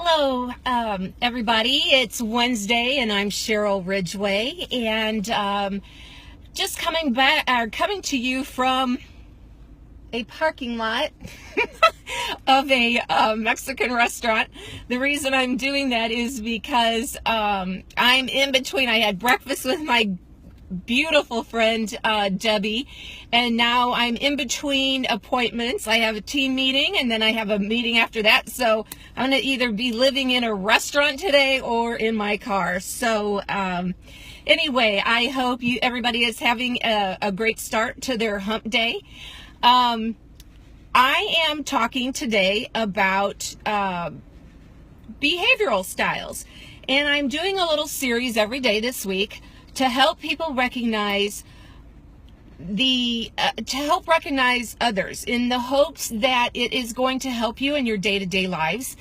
Hello, everybody. It's Wednesday, and I'm Cheryl Ridgway, and just coming to you from a parking lot of a Mexican restaurant. The reason I'm doing that is because I'm in between. I had breakfast with my beautiful friend Debbie, and now I'm in between appointments. I have a team meeting and then I have a meeting after that, so I'm going to either be living in a restaurant today or in my car. So anyway, I hope everybody is having a great start to their hump day. I am talking today about behavioral styles, and I'm doing a little series every day this week to help people recognize others, in the hopes that it is going to help you in your day-to-day lives.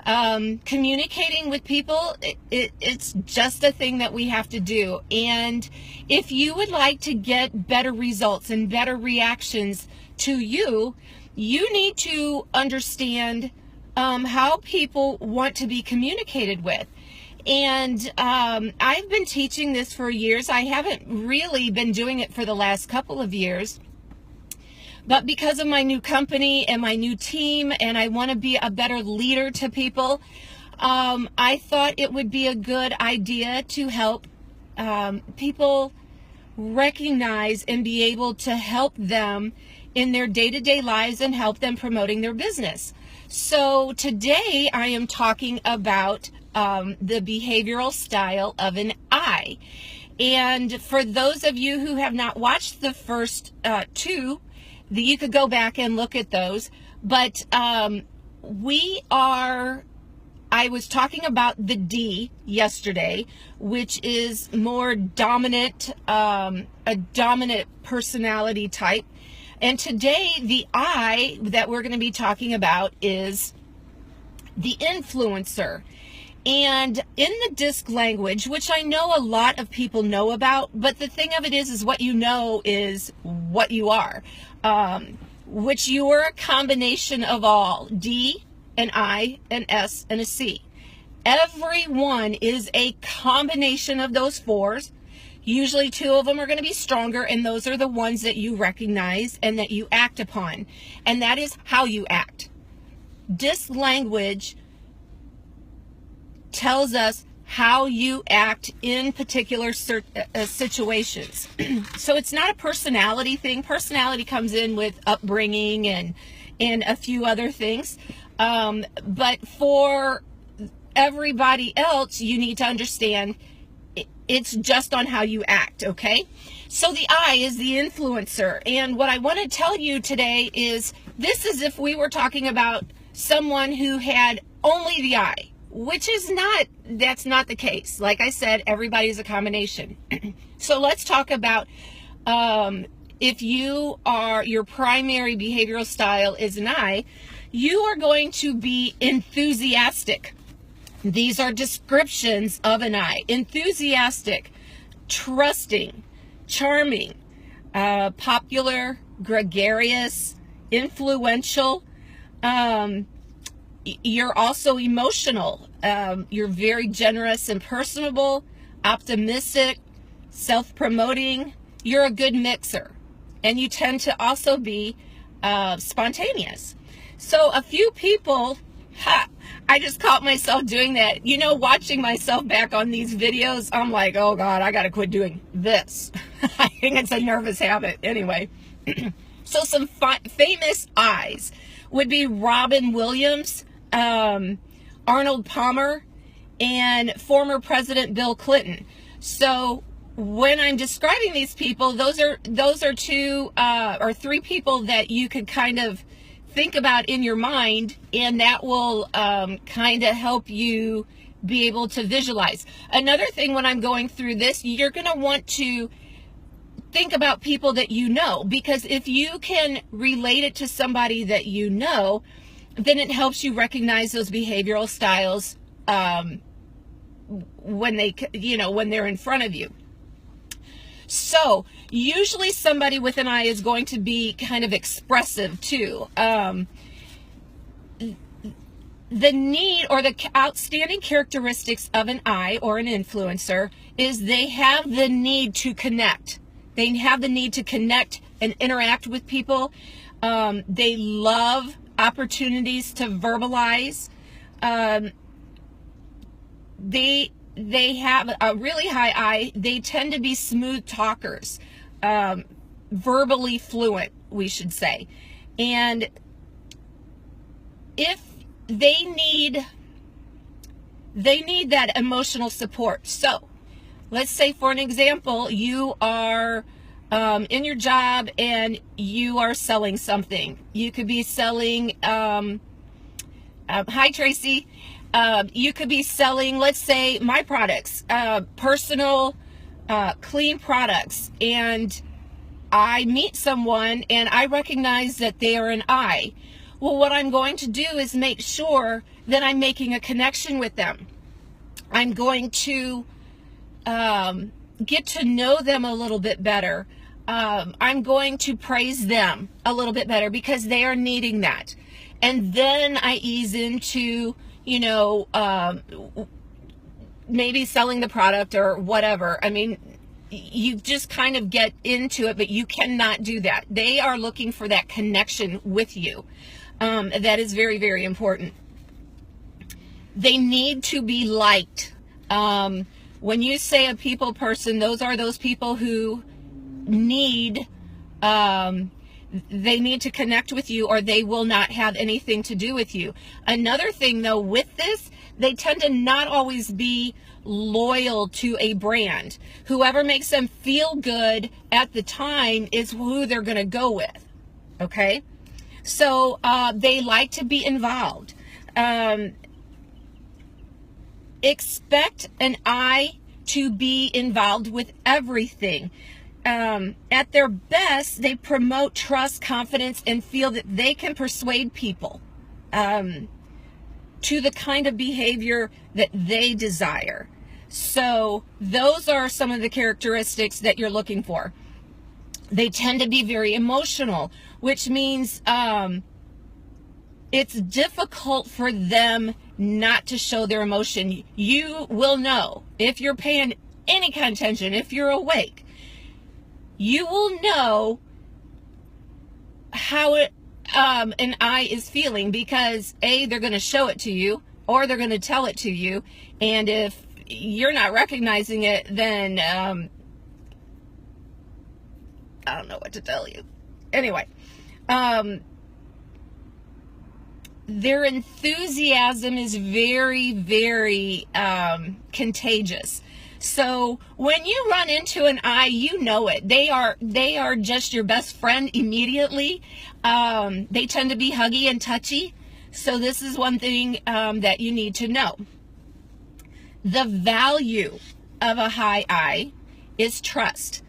Communicating with people, it's just a thing that we have to do. And if you would like to get better results and better reactions to you, you need to understand how people want to be communicated with. And I've been teaching this for years. I haven't really been doing it for the last couple of years, but because of my new company and my new team, and I want to be a better leader to people, I thought it would be a good idea to help people recognize and be able to help them in their day-to-day lives and help them promoting their business. So today I am talking about the behavioral style of an I. And for those of you who have not watched the first two, you could go back and look at those. But I was talking about the D yesterday, which is more dominant, a dominant personality type. And today, the I that we're going to be talking about is the influencer. And in the DISC language, which I know a lot of people know about, but the thing of it is what you know is what you are, which you are a combination of all, D, an I, an S, and a C. Everyone is a combination of those fours. Usually two of them are going to be stronger, and those are the ones that you recognize and that you act upon. And that is how you act. DISC language tells us how you act in particular situations. So it's not a personality thing. Personality comes in with upbringing and a few other things. But for everybody else, you need to understand it's just on how you act, okay? So the I is the influencer. And what I want to tell you today is this is if we were talking about someone who had only the I, which is that's not the case. Like I said, everybody's a combination. So let's talk about if your primary behavioral style is an I, you are going to be enthusiastic. These are descriptions of an I. Enthusiastic, trusting, charming, popular, gregarious, influential. You're also emotional. You're very generous and personable, optimistic, self-promoting. You're a good mixer. And you tend to also be spontaneous. So a few people... I just caught myself doing that. You know, watching myself back on these videos, I'm like, oh God, I got to quit doing this. I think it's a nervous habit. Anyway, so some famous I's would be Robin Williams, Arnold Palmer, and former President Bill Clinton. So when I'm describing these people, those are two or three people that you could kind of think about in your mind, and that will kind of help you be able to visualize. Another thing, when I'm going through this, you're going to want to think about people that you know, because if you can relate it to somebody that you know, then it helps you recognize those behavioral styles when they're in front of you. So usually somebody with an I is going to be kind of expressive too. the need or the outstanding characteristics of an I or an influencer is they have the need to connect. They have the need to connect and interact with people. They love opportunities to verbalize. They have a really high I. They tend to be smooth talkers, verbally fluent, we should say. And if they need that emotional support. So let's say, for an example, you are in your job and you are selling something. You could be selling, hi Tracy, you could be selling, let's say, my products, personal clean products, and I meet someone and I recognize that they are an I. Well, what I'm going to do is make sure that I'm making a connection with them. I'm going to get to know them a little bit better. I'm going to praise them a little bit better because they are needing that. And then I ease into, you know, maybe selling the product or whatever. I mean, you just kind of get into it, but you cannot do that. They are looking for that connection with you. That is very, very important. They need to be liked. When you say a people person, those are those people who need, they need to connect with you or they will not have anything to do with you. Another thing though with this, they tend to not always be loyal to a brand. Whoever makes them feel good at the time is who they're going to go with. Okay? So they like to be involved. Expect an I to be involved with everything. At their best, they promote trust, confidence, and feel that they can persuade people to the kind of behavior that they desire. So those are some of the characteristics that you're looking for. They tend to be very emotional, which means it's difficult for them not to show their emotion. You will know if you're paying any kind of attention, if you're awake, you will know how an I is feeling because A, they're going to show it to you or they're going to tell it to you. And if you're not recognizing it, then I don't know what to tell you. Anyway, their enthusiasm is very, very contagious. So when you run into an I, you know it. They are just your best friend immediately. They tend to be huggy and touchy. So this is one thing that you need to know. The value of a high I is trust.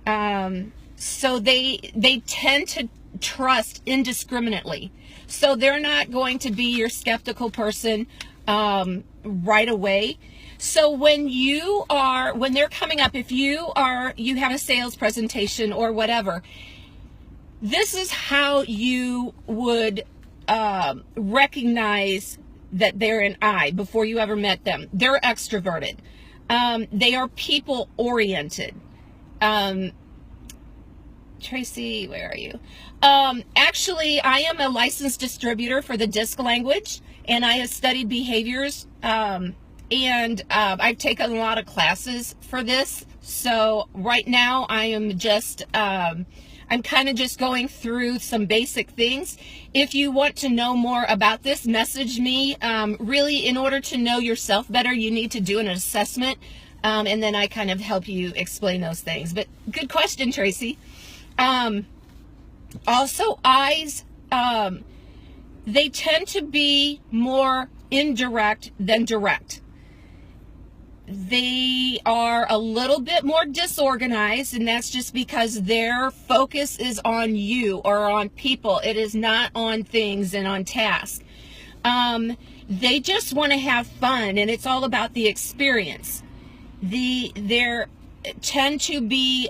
So they tend to trust indiscriminately. So they're not going to be your skeptical person right away. So when they're coming up, if you have a sales presentation or whatever, this is how you would recognize that they're an I before you ever met them. They're extroverted. They are people oriented. Tracy, where are you? Actually, I am a licensed distributor for the DISC language, and I have studied behaviors, and I've taken a lot of classes for this. So right now I am just, I'm kind of just going through some basic things. If you want to know more about this, message me. Really, in order to know yourself better, you need to do an assessment, and then I kind of help you explain those things. But good question, Tracy. Also, eyes, they tend to be more indirect than direct. They are a little bit more disorganized, and that's just because their focus is on you or on people. It is not on things and on tasks. They just want to have fun, and it's all about the experience. They tend to be,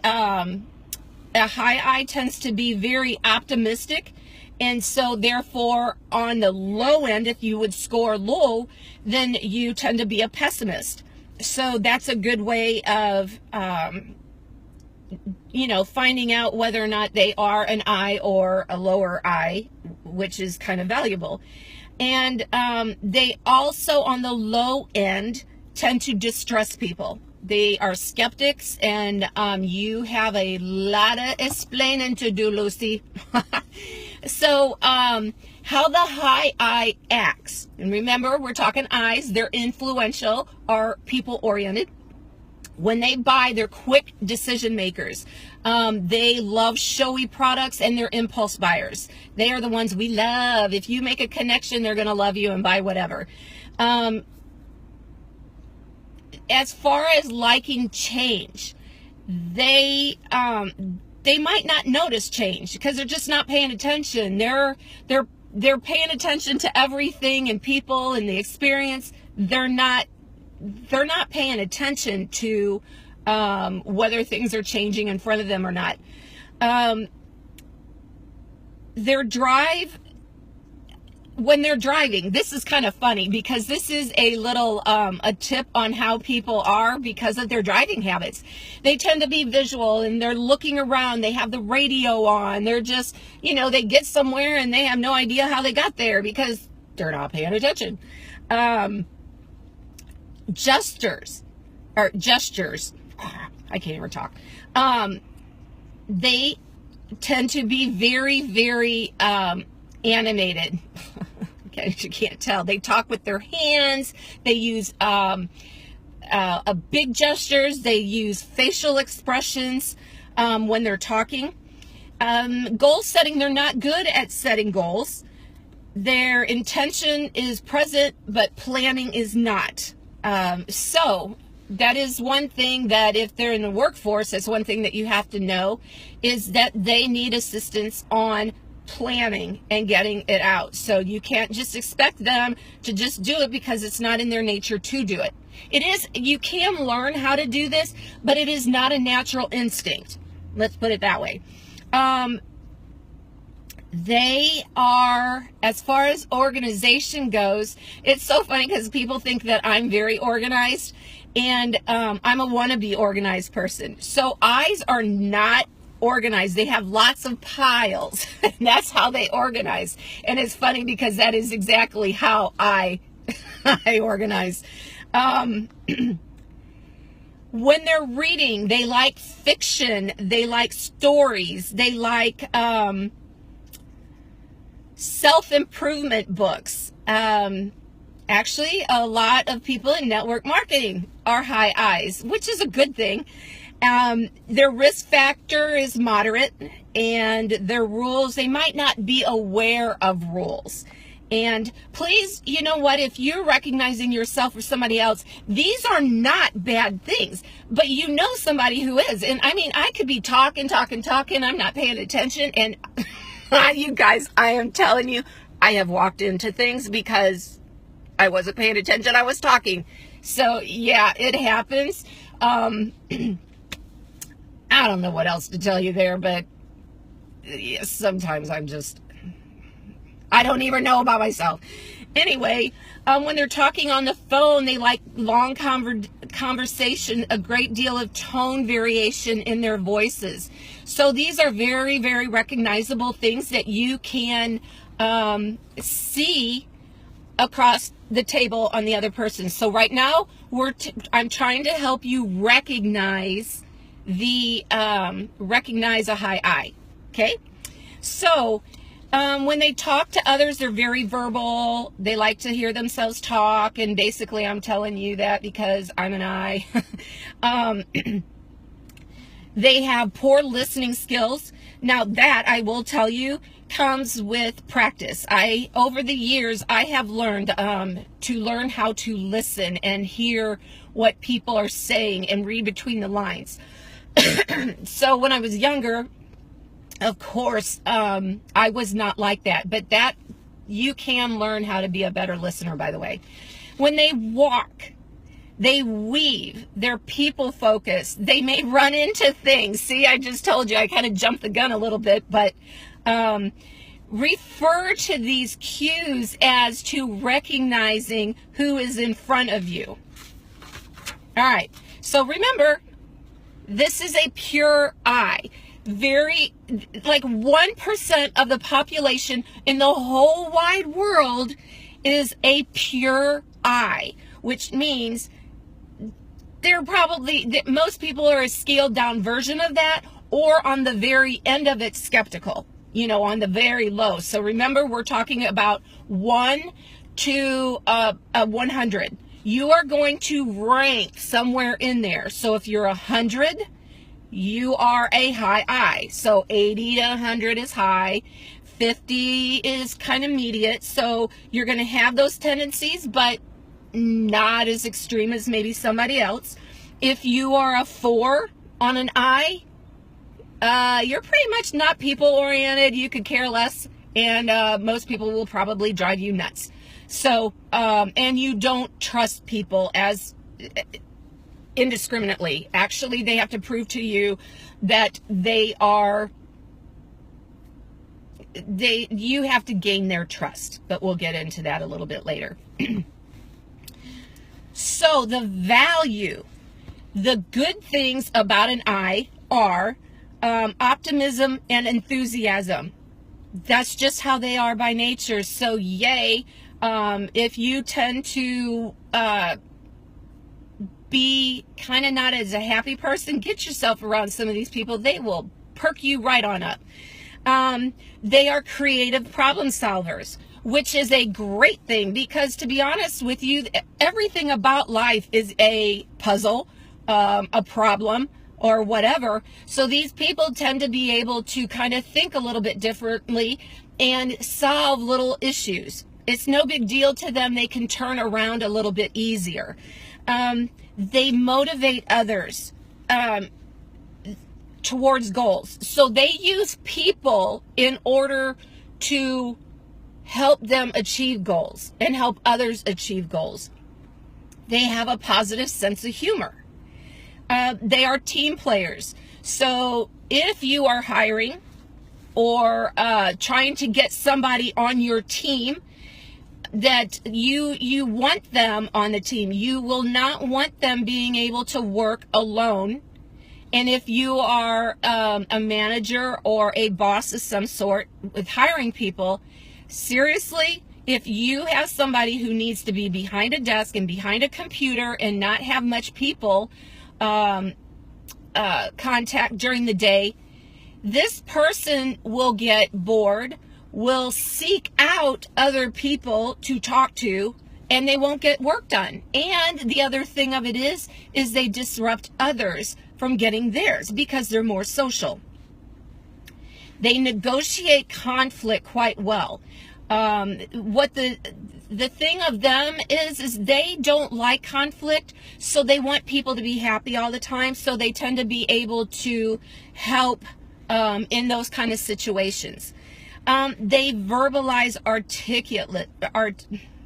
a high I tends to be very optimistic, And so therefore, on the low end, if you would score low, then you tend to be a pessimist. So that's a good way of, finding out whether or not they are an I or a lower I, which is kind of valuable. And they also, on the low end, tend to distrust people. They are skeptics, and you have a lot of explaining to do, Lucy. So, how the high I acts, and remember, we're talking I's, they're influential, are people-oriented. When they buy, they're quick decision makers. They love showy products, and they're impulse buyers. They are the ones we love. If you make a connection, they're going to love you and buy whatever. As far as liking change, they might not notice change because they're just not paying attention. They're paying attention to everything and people and the experience. They're not paying attention to whether things are changing in front of them or not. Their drive, when they're driving, this is kind of funny because this is a little a tip on how people are because of their driving habits. They tend to be visual, and they're looking around. They have the radio on. They're just, they get somewhere and they have no idea how they got there because they're not paying attention. Gestures, I can't even talk. They tend to be very, very animated. Okay, you can't tell. They talk with their hands. They use big gestures. They use facial expressions when they're talking. Goal setting, they're not good at setting goals. Their intention is present, but planning is not. So that is one thing that if they're in the workforce, that's one thing that you have to know, is that they need assistance on planning and getting it out. So you can't just expect them to just do it because it's not in their nature to do it. You can learn how to do this, but it is not a natural instinct. Let's put it that way. They are, as far as organization goes, it's so funny because people think that I'm very organized, and I'm a wannabe organized person. So I's are not organized. They have lots of piles, and that's how they organize. And it's funny because that is exactly how I organize. When they're reading, they like fiction, they like stories, they like self-improvement books. Actually, a lot of people in network marketing are high I's, which is a good thing. Their risk factor is moderate, and their rules, they might not be aware of rules. And please, you know what, if you're recognizing yourself or somebody else, these are not bad things, but you know somebody who is. And I mean, I could be talking, I'm not paying attention, and you guys, I am telling you, I have walked into things because I wasn't paying attention, I was talking. So yeah, it happens. I don't know what else to tell you there, but yeah, sometimes I don't even know about myself. Anyway, when they're talking on the phone, they like long conversation, a great deal of tone variation in their voices. So these are very, very recognizable things that you can see across the table on the other person. So right now, I'm trying to help you recognize recognize a high I. Okay, so when they talk to others, they're very verbal. They like to hear themselves talk, and basically I'm telling you that because I'm an I. They have poor listening skills. Now that, I will tell you, comes with practice. Over the years, I have learned to learn how to listen and hear what people are saying and read between the lines. So when I was younger, of course, I was not like that, but that you can learn how to be a better listener, by the way. When they walk, they weave, they're people focused. They may run into things. See, I just told you, I kind of jumped the gun a little bit, but refer to these cues as to recognizing who is in front of you. All right, so remember, this is a pure I. Very, like 1% of the population in the whole wide world is a pure I, which means most people are a scaled down version of that, or on the very end of it, skeptical, on the very low. So remember, we're talking about 1 to 100. You are going to rank somewhere in there. So if you're 100, you are a high I. So 80 to 100 is high. 50 is kind of mediate. So you're going to have those tendencies, but not as extreme as maybe somebody else. If you are a 4 on an I, you're pretty much not people oriented. You could care less, and most people will probably drive you nuts. So, and you don't trust people as indiscriminately. Actually, they have to prove to you that you have to gain their trust, but we'll get into that a little bit later. So the good things about an I are optimism and enthusiasm. That's just how they are by nature. So yay, if you tend to be kind of not as a happy person, get yourself around some of these people. They will perk you right on up. They are creative problem solvers, which is a great thing, because to be honest with you, everything about life is a puzzle, a problem, or whatever. So these people tend to be able to kind of think a little bit differently and solve little issues. It's no big deal to them. They can turn around a little bit easier. They motivate others towards goals. So they use people in order to help them achieve goals and help others achieve goals. They have a positive sense of humor. They are team players. So if you are hiring or trying to get somebody on your team, that you want them on the team. You will not want them being able to work alone. And if you are a manager or a boss of some sort with hiring people, seriously, if you have somebody who needs to be behind a desk and behind a computer and not have much people contact during the day, this person will get bored, will seek out other people to talk to, and they won't get work done. And the other thing of it is they disrupt others from getting theirs because they're more social. They negotiate conflict quite well. What the thing of them is they don't like conflict, so they want people to be happy all the time. So they tend to be able to help in those kind of situations. They verbalize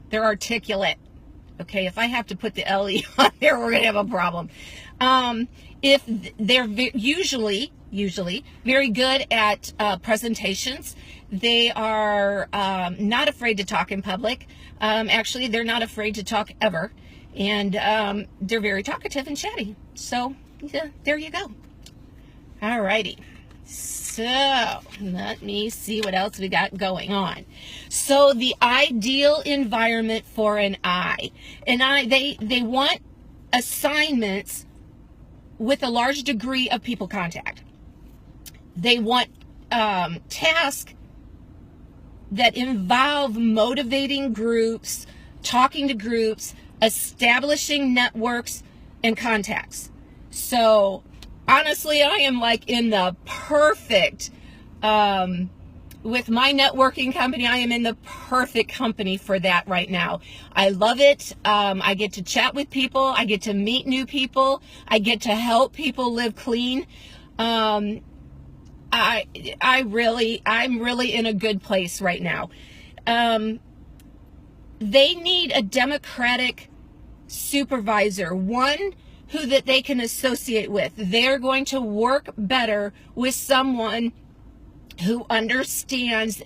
they're articulate. Okay, if I have to put the LE on there, we're gonna have a problem. If they're usually very good at presentations. They are not afraid to talk in public. Actually, they're not afraid to talk ever. And they're very talkative and chatty. So, yeah, there you go. All righty. So, let me see what else we got going on. So, the ideal environment for an I. They want assignments with a large degree of people contact. They want tasks that involve motivating groups, talking to groups, establishing networks and contacts. So honestly, I am like in the perfect, with my networking company, I am in the perfect company for that right now. I love it. I get to chat with people. I get to meet new people. I get to help people live clean. I'm really in a good place right now. They need a democratic supervisor, one who that they can associate with. They're going to work better with someone who understands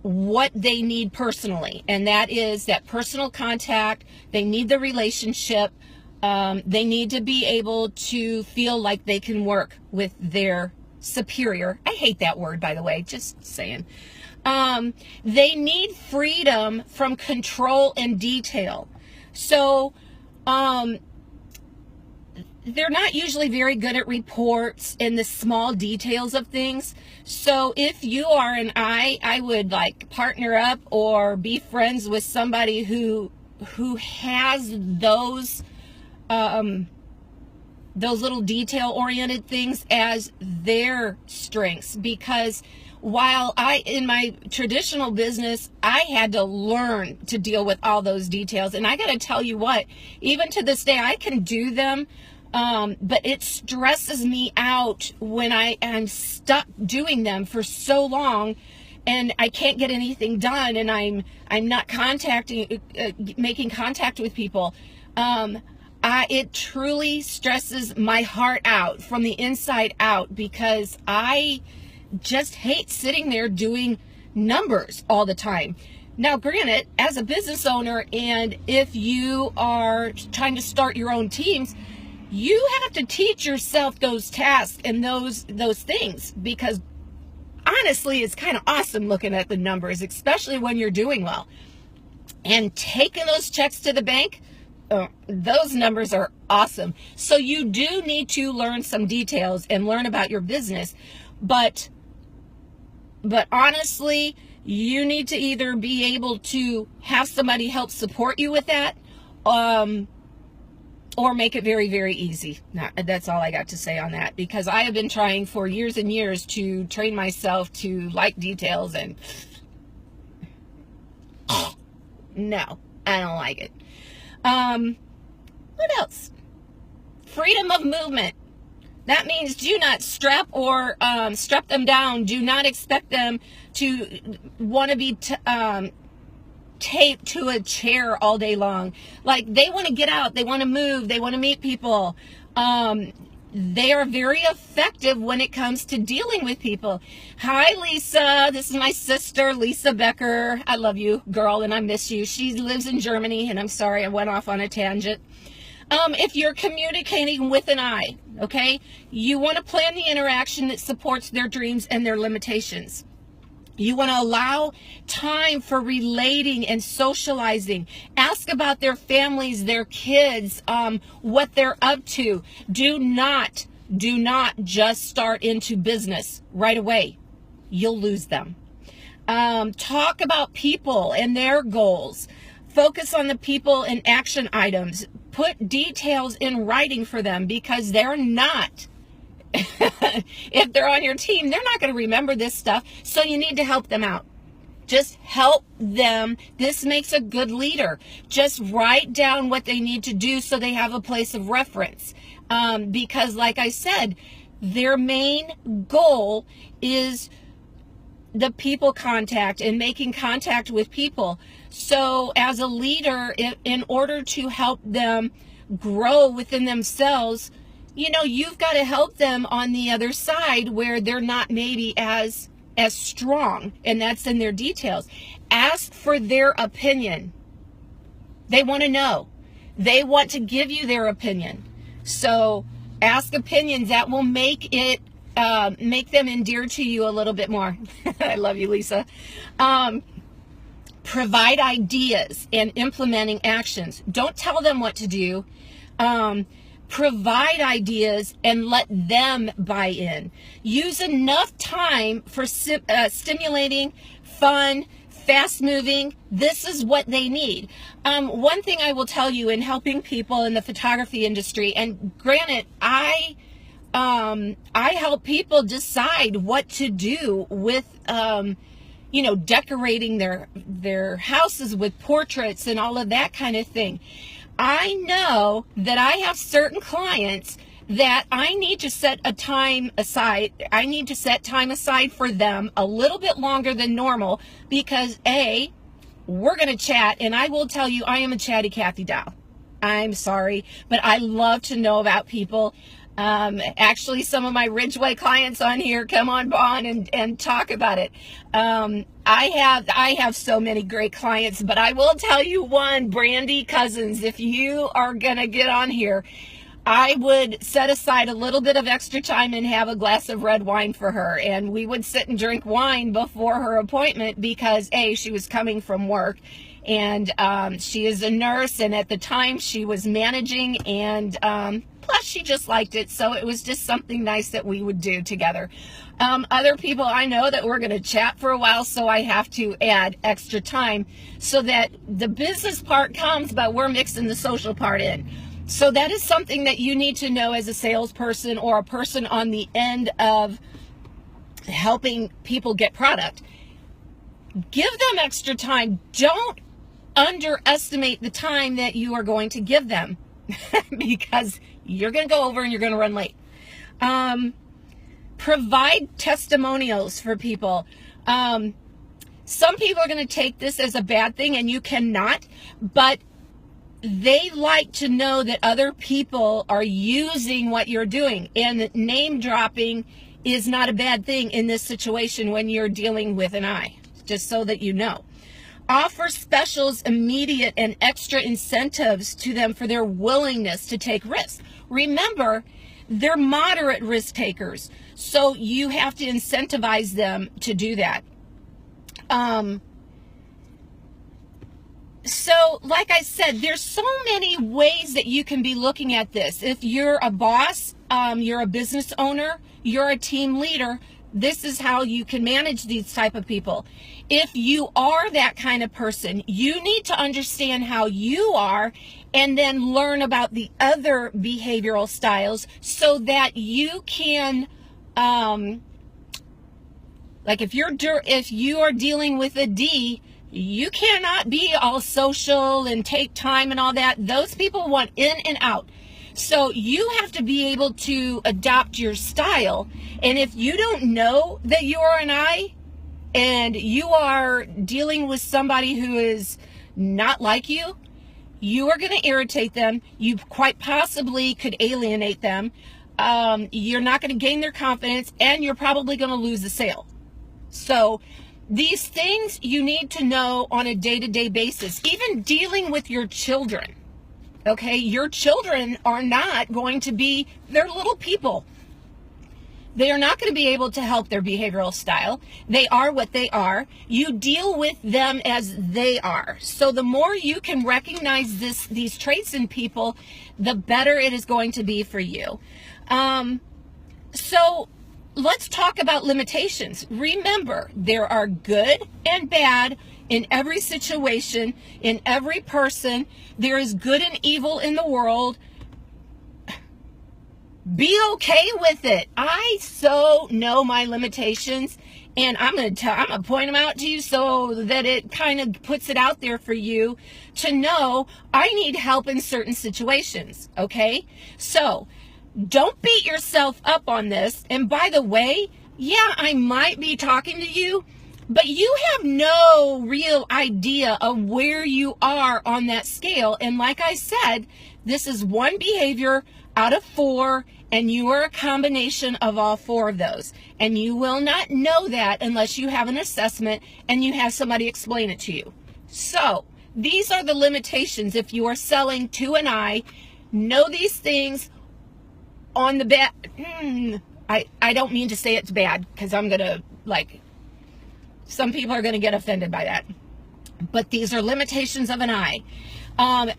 what they need personally, and that is that personal contact. They need the relationship. They need to be able to feel like they can work with their superior. I hate that word, by the way, just saying. They need freedom from control and detail. So they're not usually very good at reports and the small details of things. So if you are an I would like partner up or be friends with somebody who has those little detail-oriented things as their strengths. Because while in my traditional business, I had to learn to deal with all those details. And I got to tell you what, even to this day, I can do them. But it stresses me out when I am stuck doing them for so long and I can't get anything done, and I'm not making contact with people. It truly stresses my heart out from the inside out, because I just hate sitting there doing numbers all the time. Now, granted, as a business owner, and if you are trying to start your own teams, you have to teach yourself those tasks and those things, because honestly, it's kind of awesome looking at the numbers, especially when you're doing well. And taking those checks to the bank, those numbers are awesome. So you do need to learn some details and learn about your business. But honestly, you need to either be able to have somebody help support you with that, or make it very, very easy. That's all I got to say on that, because I have been trying for years and years to train myself to like details, and no, I don't like it. What else? Freedom of movement. That means do not strap them down. Do not expect them to want to be taped to a chair all day long. Like, they want to get out, they want to move, they want to meet people. They are very effective when it comes to dealing with people. Hi, Lisa. This is my sister, Lisa Becker. I love you, girl, and I miss you. She lives in Germany, and I'm sorry I went off on a tangent. If you're communicating with an I, okay, you want to plan the interaction that supports their dreams and their limitations. You want to allow time for relating and socializing. Ask about their families, their kids, what they're up to. Do not just start into business right away. You'll lose them. Talk about people and their goals. Focus on the people and action items. Put details in writing for them, because they're not. If they're on your team, they're not going to remember this stuff. So you need to help them out. Just help them. This makes a good leader. Just write down what they need to do so they have a place of reference. Because like I said, their main goal is the people contact and making contact with people. So as a leader, in order to help them grow within themselves, you know, you've got to help them on the other side where they're not maybe as strong, and that's in their details. Ask for their opinion. They want to know. They want to give you their opinion. So ask opinions. That will make them endear to you a little bit more. I love you, Lisa. Provide ideas and implementing actions. Don't tell them what to do. Provide ideas and let them buy in. Use enough time for stimulating, fun, fast moving. This is what they need. One thing I will tell you in helping people in the photography industry, and granted, I help people decide what to do with, decorating their houses with portraits and all of that kind of thing. I know that I have certain clients that I need to set time aside. I need to set time aside for them a little bit longer than normal, because we're going to chat, and I will tell you, I am a chatty Cathy doll. I'm sorry, but I love to know about people. Actually, some of my Ridgeway clients on here come on and talk about it. I have so many great clients, but I will tell you one, Brandy Cousins, if you are going to get on here, I would set aside a little bit of extra time and have a glass of red wine for her. And we would sit and drink wine before her appointment because, A, she was coming from work. And she is a nurse. And at the time, she was managing. And plus, she just liked it. So it was just something nice that we would do together. Other people I know that we're going to chat for a while. So I have to add extra time so that the business part comes, but we're mixing the social part in. So that is something that you need to know as a salesperson or a person on the end of helping people get product. Give them extra time. Don't underestimate the time that you are going to give them because you're going to go over and you're going to run late. Provide testimonials for people. Some people are going to take this as a bad thing and you cannot, but they like to know that other people are using what you're doing, and name dropping is not a bad thing in this situation when you're dealing with an eye, just so that you know. Offer specials, immediate and extra incentives to them for their willingness to take risks. Remember, they're moderate risk takers, so you have to incentivize them to do that. So, like I said, there's so many ways that you can be looking at this. If you're a boss, you're a business owner, you're a team leader, this is how you can manage these type of people. If you are that kind of person, you need to understand how you are and then learn about the other behavioral styles so that you can, like if you are dealing with a D, you cannot be all social and take time and all that. Those people want in and out. So you have to be able to adopt your style. And if you don't know that you are an I and you are dealing with somebody who is not like you, you are going to irritate them. You quite possibly could alienate them. You're not going to gain their confidence, and you're probably going to lose the sale. So these things you need to know on a day-to-day basis, even dealing with your children. Okay, your children are not going to be, they're little people. They are not going to be able to help their behavioral style. They are what they are. You deal with them as they are. So the more you can recognize these traits in people, the better it is going to be for you. So let's talk about limitations. Remember, there are good and bad in every situation, in every person. There is good and evil in the world. Be okay with it. I so know my limitations, and I'm going to point them out to you so that it kind of puts it out there for you to know I need help in certain situations, okay? So don't beat yourself up on this. And by the way, yeah, I might be talking to you, but you have no real idea of where you are on that scale. And like I said, this is one behavior out of 4, and you are a combination of all 4 of those. And you will not know that unless you have an assessment and you have somebody explain it to you. So these are the limitations. If you are selling to an I, know these things. On the bad, I don't mean to say it's bad, because I'm going to, some people are going to get offended by that. But these are limitations of an I.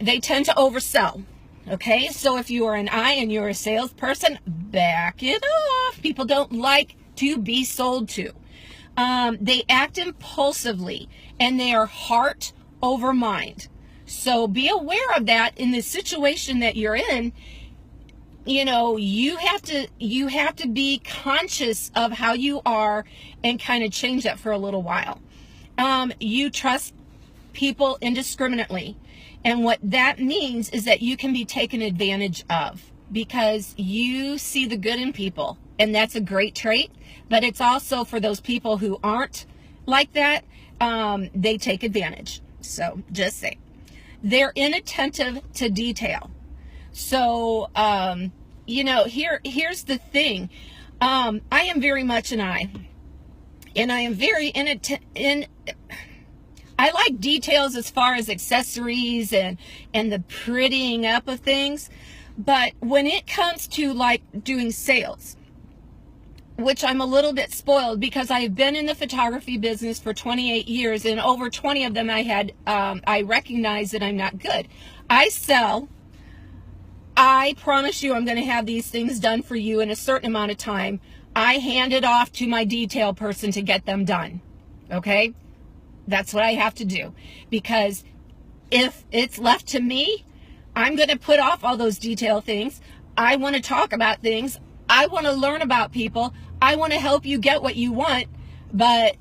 They tend to oversell. Okay, so if you are an I and you're a salesperson, back it off. People don't like to be sold to. They act impulsively, and they are heart over mind. So be aware of that in the situation that you're in. You know, you have to be conscious of how you are and kind of change that for a little while. You trust people indiscriminately. And what that means is that you can be taken advantage of because you see the good in people. And that's a great trait. But it's also for those people who aren't like that, they take advantage. So just say. They're inattentive to detail. So here's the thing. I am very much an I, and I am very I like details as far as accessories and the prettying up of things. But when it comes to like doing sales, which I'm a little bit spoiled because I've been in the photography business for 28 years, and over 20 of them I recognize that I'm not good. I sell. I promise you I'm going to have these things done for you in a certain amount of time. I hand it off to my detail person to get them done. Okay? That's what I have to do. Because if it's left to me, I'm going to put off all those detail things. I want to talk about things. I want to learn about people. I want to help you get what you want. But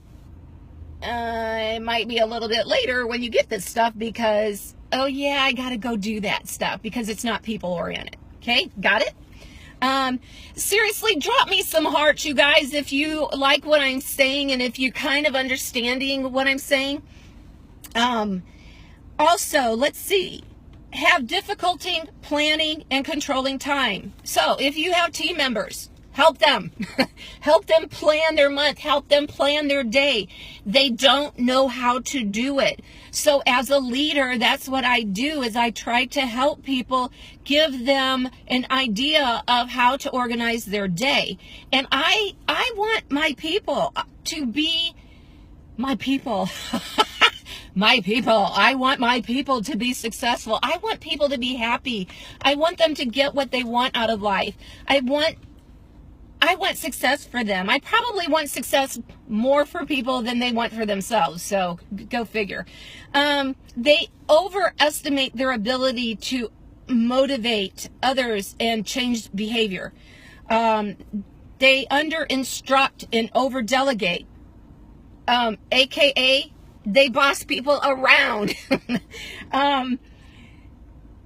it might be a little bit later when you get this stuff because, oh yeah, I got to go do that stuff because it's not people oriented. Okay, got it? Seriously, drop me some hearts, you guys, if you like what I'm saying and if you're kind of understanding what I'm saying. Also, let's see. Have difficulty planning and controlling time. So if you have team members, help them. Help them plan their month. Help them plan their day. They don't know how to do it. So as a leader, that's what I do, is I try to help people, give them an idea of how to organize their day. And I want my people to be my people. My people. I want my people to be successful. I want people to be happy. I want them to get what they want out of life. I want success for them. I probably want success more for people than they want for themselves. So go figure. They overestimate their ability to motivate others and change behavior. They under-instruct and over-delegate. AKA, they boss people around.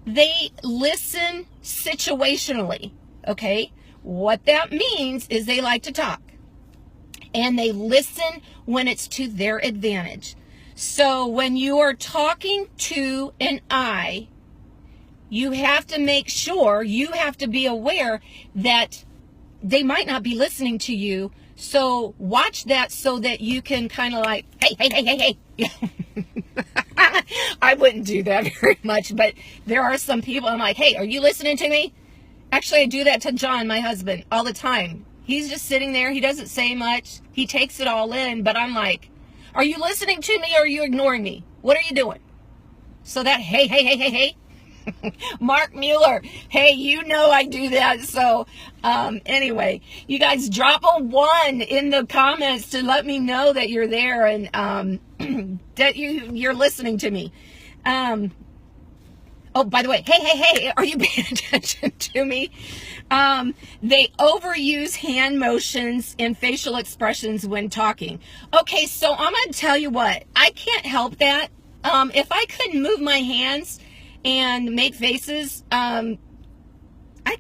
They listen situationally. Okay? What that means is they like to talk. And they listen when it's to their advantage. So when you are talking to an I, you have to make sure, you have to be aware that they might not be listening to you. So watch that so that you can kind of like, hey. I wouldn't do that very much, but there are some people I'm like, hey, are you listening to me? Actually, I do that to John, my husband, all the time. He's just sitting there. He doesn't say much. He takes it all in, but I'm like, are you listening to me or are you ignoring me? What are you doing? So that, hey. Mark Mueller, hey, you know I do that. So anyway, you guys drop a 1 in the comments to let me know that you're there and that you're listening to me. Oh, by the way, hey, are you paying attention to me? They overuse hand motions and facial expressions when talking. Okay, so I'm going to tell you what, I can't help that. If I couldn't move my hands and make faces, I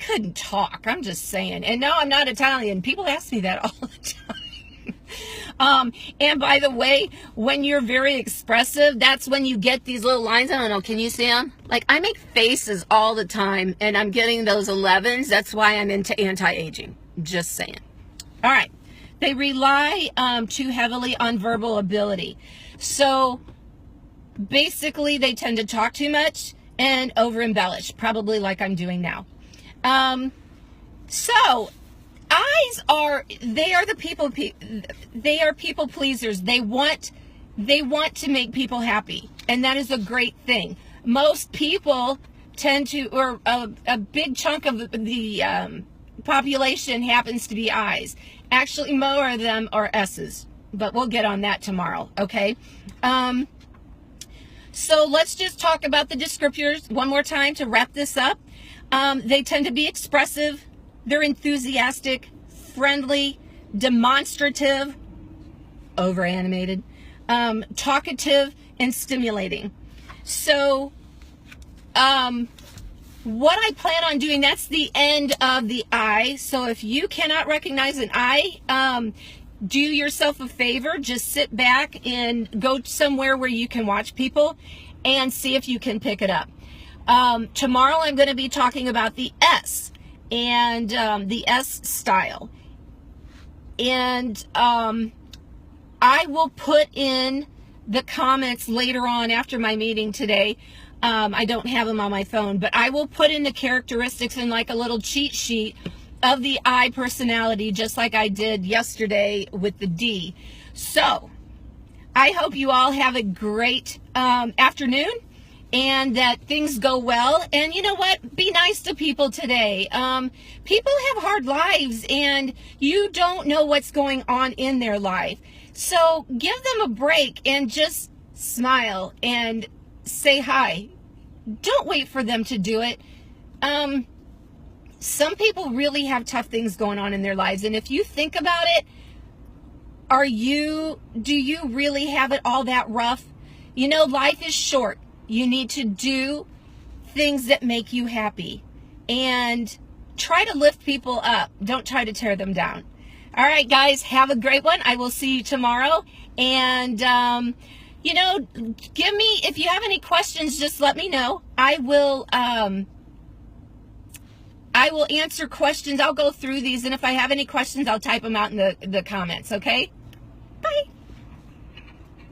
couldn't talk. I'm just saying. And no, I'm not Italian. People ask me that all the time. And by the way, when you're very expressive, that's when you get these little lines. I don't know. Can you see them? Like, I make faces all the time and I'm getting those 11s. That's why I'm into anti-aging. Just saying. All right. They rely too heavily on verbal ability. So basically they tend to talk too much and over embellish, probably like I'm doing now. So eyes are people pleasers. They want to make people happy, and that is a great thing. Most people tend to, or a big chunk of the population happens to be I's. Actually, more of them are S's, but we'll get on that tomorrow. Okay. So let's just talk about the descriptors one more time to wrap this up. They tend to be expressive. They're enthusiastic, friendly, demonstrative, over-animated, talkative, and stimulating. So what I plan on doing, that's the end of the I. So if you cannot recognize an I, do yourself a favor, just sit back and go somewhere where you can watch people and see if you can pick it up. Tomorrow I'm going to be talking about the S. and the S style. And I will put in the comments later on after my meeting today. I don't have them on my phone, but I will put in the characteristics in like a little cheat sheet of the I personality, just like I did yesterday with the D. So I hope you all have a great afternoon, and that things go well. And you know what? Be nice to people today. People have hard lives, and you don't know what's going on in their life. So give them a break and just smile and say hi. Don't wait for them to do it. Some people really have tough things going on in their lives, and if you think about it, do you really have it all that rough? You know, life is short. You need to do things that make you happy, and try to lift people up. Don't try to tear them down. All right, guys, have a great one. I will see you tomorrow. And, you know, if you have any questions, just let me know. I will answer questions. I'll go through these, and if I have any questions, I'll type them out in the comments, okay? Bye.